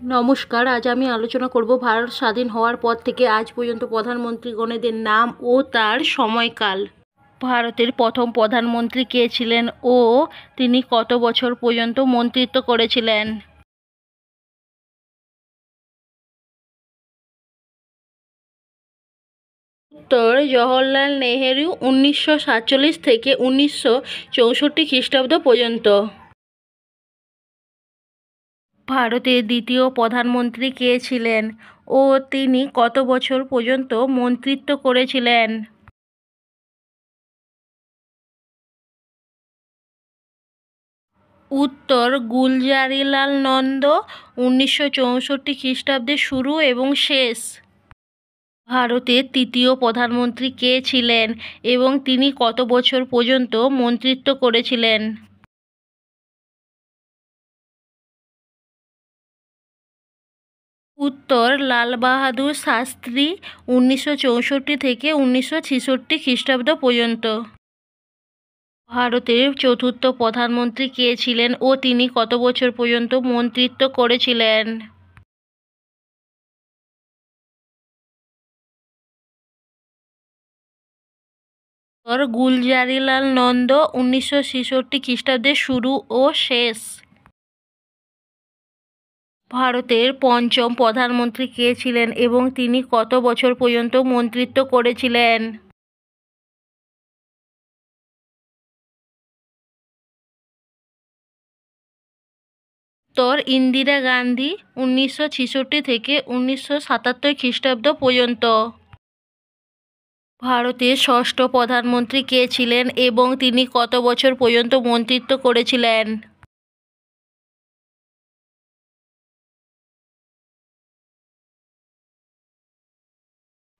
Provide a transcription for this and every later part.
নমস্কার, আজ আমি আলোচনা করব ভারত স্বাধীন হওয়ার পর থেকে আজ পর্যন্ত প্রধানমন্ত্রীগণের নাম ও তার সময়কাল। ভারতের প্রথম প্রধানমন্ত্রী কে ছিলেন ও তিনি কত বছর পর্যন্ত মন্ত্রিত্ব করেছিলেন? উত্তর জওহরলাল নেহেরু 1947 থেকে 1964 খ্রিস্টাব্দ পর্যন্ত। ভারতের দ্বিতীয় প্রধানমন্ত্রী কে ছিলেন ও তিনি কত বছর পর্যন্ত মন্ত্রিত্ব করেছিলেন? উত্তর গুলজারিলাল নন্দ, 1964 খ্রিস্টাব্দে শুরু এবং শেষ। ভারতের তৃতীয় প্রধানমন্ত্রী কে ছিলেন এবং তিনি কত বছর পর্যন্ত মন্ত্রিত্ব করেছিলেন? উত্তর লাল বাহাদুর শাস্ত্রী, 1964 থেকে 1966 খ্রিস্টাব্দ পর্যন্ত। ভারতের চতুর্থ প্রধানমন্ত্রী কে ছিলেন ও তিনি কত বছর পর্যন্ত মন্ত্রিত্ব করেছিলেন? উত্তর গুলজারিলাল নন্দ, 1966 খ্রিস্টাব্দে শুরু ও শেষ। ভারতের পঞ্চম প্রধানমন্ত্রী কে ছিলেন এবং তিনি কত বছর পর্যন্ত মন্ত্রিত্ব করেছিলেন? উত্তর ইন্দিরা গান্ধী, 1966 থেকে 1977 খ্রিস্টাব্দ পর্যন্ত। ভারতের ষষ্ঠ প্রধানমন্ত্রী কে ছিলেন এবং তিনি কত বছর পর্যন্ত মন্ত্রিত্ব করেছিলেন?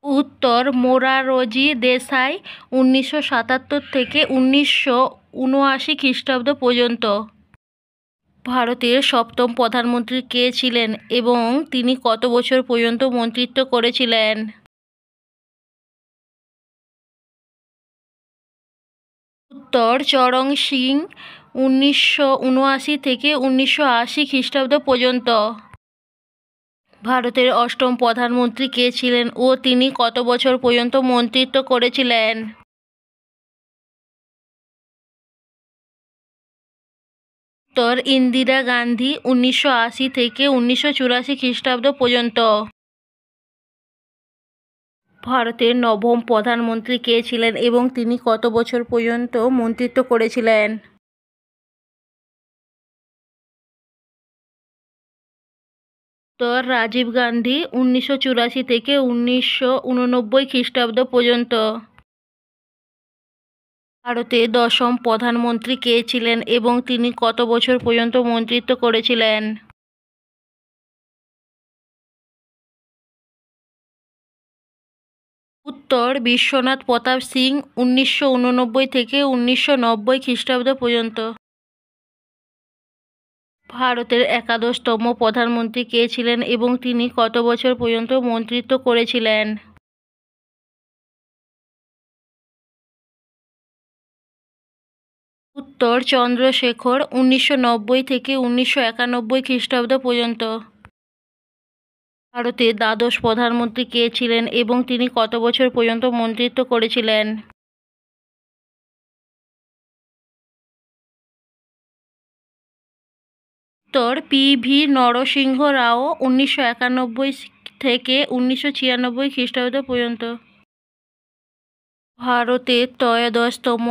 উত্তর মোরারজি দেশাই, 1977 থেকে 1979 খ্রিস্টাব্দ পর্যন্ত। ভারতের সপ্তম প্রধানমন্ত্রী কে ছিলেন এবং তিনি কত বছর পর্যন্ত মন্ত্রিত্ব করেছিলেন? উত্তর চরণ সিং, 1979 থেকে 1980 খ্রিস্টাব্দ পর্যন্ত। ভারতের অষ্টম প্রধানমন্ত্রী কে ছিলেন ও তিনি কত বছর পর্যন্ত মন্ত্রিত্ব করেছিলেন? উত্তর ইন্দিরা গান্ধী, 1980 থেকে 1984 খ্রিস্টাব্দ পর্যন্ত। ভারতের নবম প্রধানমন্ত্রী কে ছিলেন এবং তিনি কত বছর পর্যন্ত মন্ত্রিত্ব করেছিলেন? উত্তর রাজীব গান্ধী, 1984 থেকে 1989 খ্রিস্টাব্দ পর্যন্ত। ভারতের দশম প্রধানমন্ত্রী কে ছিলেন এবং তিনি কত বছর পর্যন্ত মন্ত্রিত্ব করেছিলেন? উত্তর বিশ্বনাথ প্রতাপ সিং, 1989 থেকে 1990 খ্রিস্টাব্দ পর্যন্ত। ভারতের একাদশতম প্রধানমন্ত্রী কে ছিলেন এবং তিনি কত বছর পর্যন্ত মন্ত্রিত্ব করেছিলেন? উত্তর চন্দ্রশেখর, 1990 থেকে 1991 খ্রিস্টাব্দ পর্যন্ত। ভারতের দ্বাদশ প্রধানমন্ত্রী কে ছিলেন এবং তিনি কত বছর পর্যন্ত মন্ত্রিত্ব করেছিলেন? উত্তর পি.ভি. নরসিংহ রাও, 1991 থেকে 1996 খ্রিস্টাব্দ পর্যন্ত। ভারতের ত্রয়োদশতম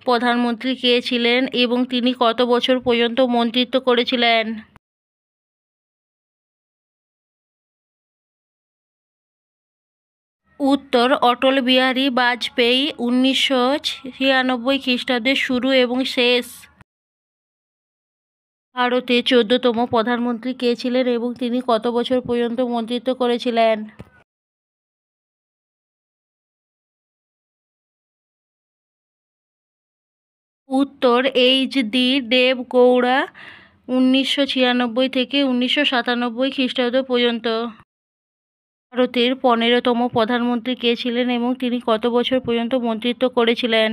প্রধানমন্ত্রী কে ছিলেন এবং তিনি কত বছর পর্যন্ত মন্ত্রিত্ব করেছিলেন? উত্তর অটল বিহারী বাজপেয়ী, 1996 খ্রিস্টাব্দের শুরু এবং শেষ। ভারতের 14তম প্রধানমন্ত্রী কে ছিলেন এবং তিনি কত বছর পর্যন্ত মন্ত্রিত্ব করেছিলেন? উত্তর এইচ.ডি. দেবগৌড়া, 1996 থেকে 1997 খ্রিস্টাব্দ পর্যন্ত। ভারতের 15তম প্রধানমন্ত্রী কে ছিলেন এবং তিনি কত বছর পর্যন্ত মন্ত্রিত্ব করেছিলেন?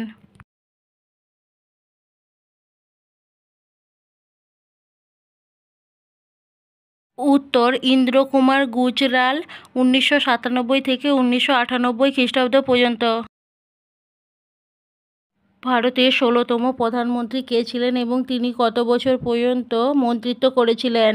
উত্তর ইন্দ্র কুমার গুজরাল 1997 থেকে 1998 খ্রিস্টাব্দ পর্যন্ত। ভারতের 16তম প্রধানমন্ত্রী কে ছিলেন এবং তিনি কত বছর পর্যন্ত মন্ত্রিত্ব করেছিলেন?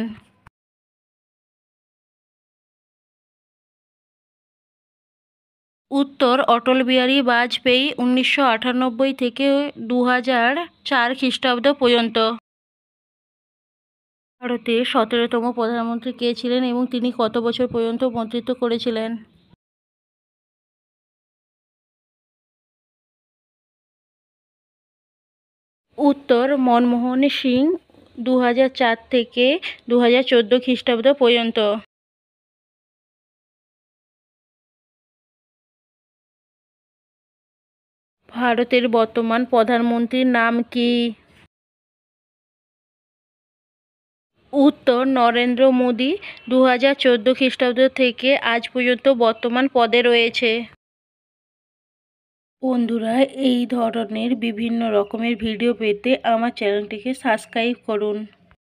উত্তর অটল বিহারী বাজপেয়ী 1998 থেকে 2004 খ্রিস্টাব্দ পর্যন্ত। ভারতের 17তম প্রধানমন্ত্রী কে ছিলেন এবং তিনি কত বছর পর্যন্ত মন্ত্রিত্ব করেছিলেন? উত্তর মনমোহন সিং 2004 থেকে 2014 খ্রিস্টাব্দ পর্যন্ত। ভারতের বর্তমান প্রধানমন্ত্রীর নাম কি? উত্তর নরেন্দ্র মোদী 2014 খ্রিস্টাব্দ থেকে আজ পর্যন্ত বর্তমান পদে রয়েছে। বন্ধুরা, এই ধরনের বিভিন্ন রকমের ভিডিও পেতে আমার চ্যানেলটিকে সাবস্ক্রাইব করুন।